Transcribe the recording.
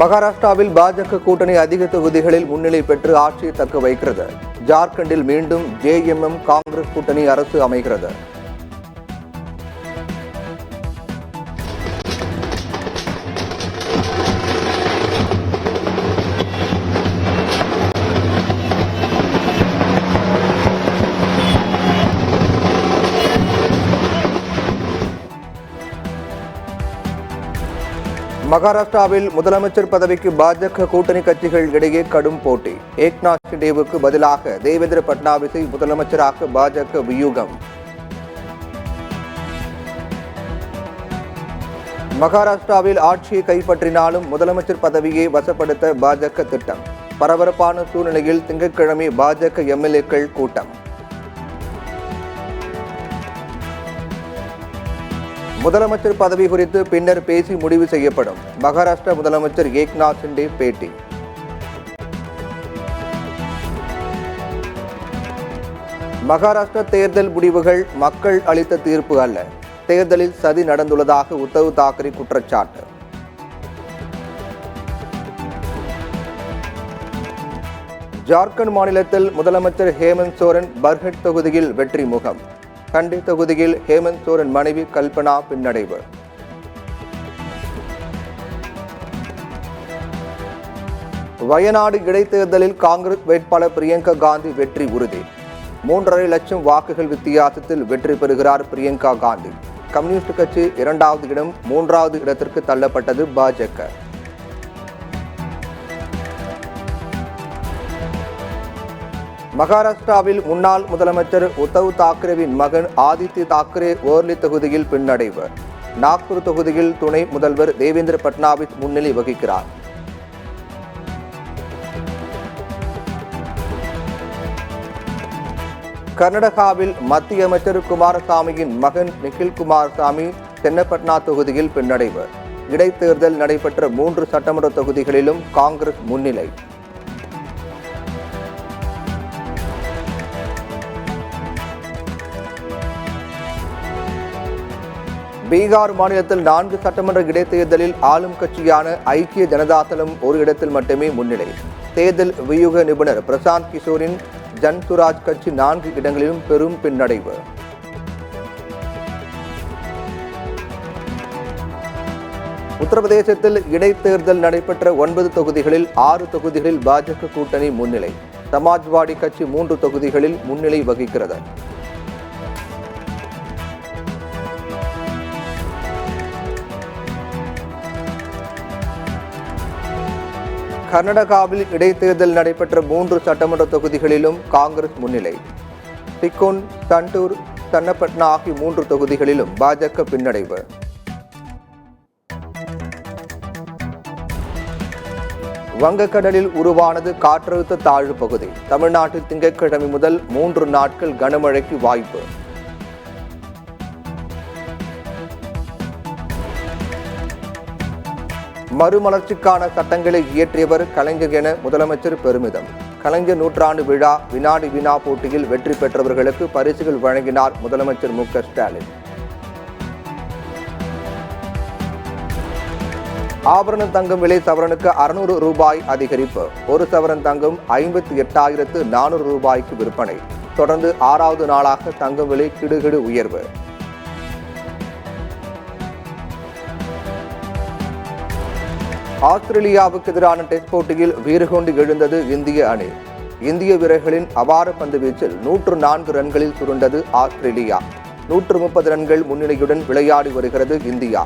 மகாராஷ்டிராவில் பாஜக கூட்டணி அதிக தொகுதிகளில் முன்னிலை பெற்று ஆட்சியை தக்க வைக்கிறது. ஜார்க்கண்டில் மீண்டும் ஜேஎம்எம் காங்கிரஸ் கூட்டணி அரசு அமைகிறது. மகாராஷ்டிராவில் முதலமைச்சர் பதவிக்கு பாஜக கூட்டணி கட்சிகள் இடையே கடும் போட்டி. ஏக்நாத் ஷிண்டேவுக்கு பதிலாக தேவேந்திர பட்னாவிஸை முதலமைச்சராக பாஜக வியூகம். மகாராஷ்டிராவில் ஆட்சியை கைப்பற்றினாலும் முதலமைச்சர் பதவியை வசப்படுத்த பாஜக திட்டம். பரபரப்பான சூழ்நிலையில் திங்கட்கிழமை பாஜக எம்எல்ஏக்கள் கூட்டம். முதலமைச்சர் பதவி குறித்து பின்னர் பேசி முடிவு செய்யப்படும். மகாராஷ்டிரா முதலமைச்சர் ஏக்நாத் ஷிண்டே பேட்டி. மகாராஷ்டிரா தேர்தல் முடிவுகள் மக்கள் அளித்த தீர்ப்பு அல்ல. தேர்தலில் சதி நடந்துள்ளதாக உத்தவ் தாக்கரே குற்றச்சாட்டு. ஜார்க்கண்ட் மாநிலத்தில் முதலமைச்சர் ஹேமந்த் சோரன் பர்ஹட் தொகுதியில் வெற்றி முகம். கண்டி தொகுதியில் ஹேமந்த் சோரன் மனைவி கல்பனா பின்னடைவு. வயநாடு இடைத்தேர்தலில் காங்கிரஸ் வேட்பாளர் பிரியங்கா காந்தி வெற்றி உறுதி. 3.5 லட்சம் வாக்குகள் வித்தியாசத்தில் வெற்றி பெறுகிறார் பிரியங்கா காந்தி. கம்யூனிஸ்ட் கட்சி 2வது இடம், 3வது இடத்திற்கு தள்ளப்பட்டது பாஜக. மகாராஷ்டிராவில் முன்னாள் முதலமைச்சர் உத்தவ் தாக்கரேவின் மகன் ஆதித்ய தாக்கரே ஓர்லி தொகுதியில் பின்னடைவு. நாக்பூர் தொகுதியில் துணை முதல்வர் தேவேந்திர பட்னாவிஸ் முன்னிலை வகிக்கிறார். கர்நாடகாவில் மத்திய அமைச்சர் குமாரசாமியின் மகன் நிகில் குமாரசாமி சென்னப்பட்னா தொகுதியில் பின்னடைவு. இடைத்தேர்தல் நடைபெற்ற 3 சட்டமன்ற தொகுதிகளிலும் காங்கிரஸ் முன்னிலை. பீகார் மாநிலத்தில் 4 சட்டமன்ற இடைத்தேர்தலில் ஆளும் கட்சியான ஐக்கிய ஜனதாதளம் ஒரு இடத்தில் மட்டுமே முன்னிலை. தேர்தல் வியூக நிபுணர் பிரசாந்த் கிஷோரின் ஜன்சுராஜ் கட்சி 4 இடங்களிலும் பெரும் பின்னடைவு. உத்தரப்பிரதேசத்தில் இடைத்தேர்தல் நடைபெற்ற 9 தொகுதிகளில் 6 தொகுதிகளில் பாஜக கூட்டணி முன்னிலை. சமாஜ்வாடி கட்சி 3 தொகுதிகளில் முன்னிலை வகிக்கிறது. கர்நாடகாவில் இடைத்தேர்தல் நடைபெற்ற 3 சட்டமன்ற தொகுதிகளிலும் காங்கிரஸ் முன்னிலை. டிக்கோன், சண்டூர், சன்னப்பட்னா ஆகிய 3 தொகுதிகளிலும் பாஜக பின்னடைவு. வங்கக்கடலில் உருவானது காற்றழுத்த தாழ்வு பகுதி. தமிழ்நாட்டில் திங்கட்கிழமை முதல் 3 நாட்கள் கனமழைக்கு வாய்ப்பு. மறுமலர்ச்சிக்கான சட்டங்களை இயற்றியவர் கலைஞர் என முதலமைச்சர் பெருமிதம். கலைஞர் நூற்றாண்டு விழா வினாடி வினா போட்டியில் வெற்றி பெற்றவர்களுக்கு பரிசுகள் வழங்கினார் முதலமைச்சர் மு.க. ஸ்டாலின். ஆபரண தங்கம் விலை சவரனுக்கு 600 ரூபாய் அதிகரிப்பு. 1 சவரன் தங்கம் 58,400 ரூபாய்க்கு விற்பனை. தொடர்ந்து 6வது நாளாக தங்கம் விலை கிடுகிடு உயர்வு. ஆஸ்திரேலியாவுக்கு எதிரான டெஸ்ட் போட்டியில் வீறுகொண்டு எழுந்தது இந்திய அணி. இந்திய வீரர்களின் அபார பந்து வீச்சில் 104 ரன்களில் சுருண்டது ஆஸ்திரேலியா. 130 ரன்கள் முன்னிலையுடன் விளையாடி வருகிறது இந்தியா.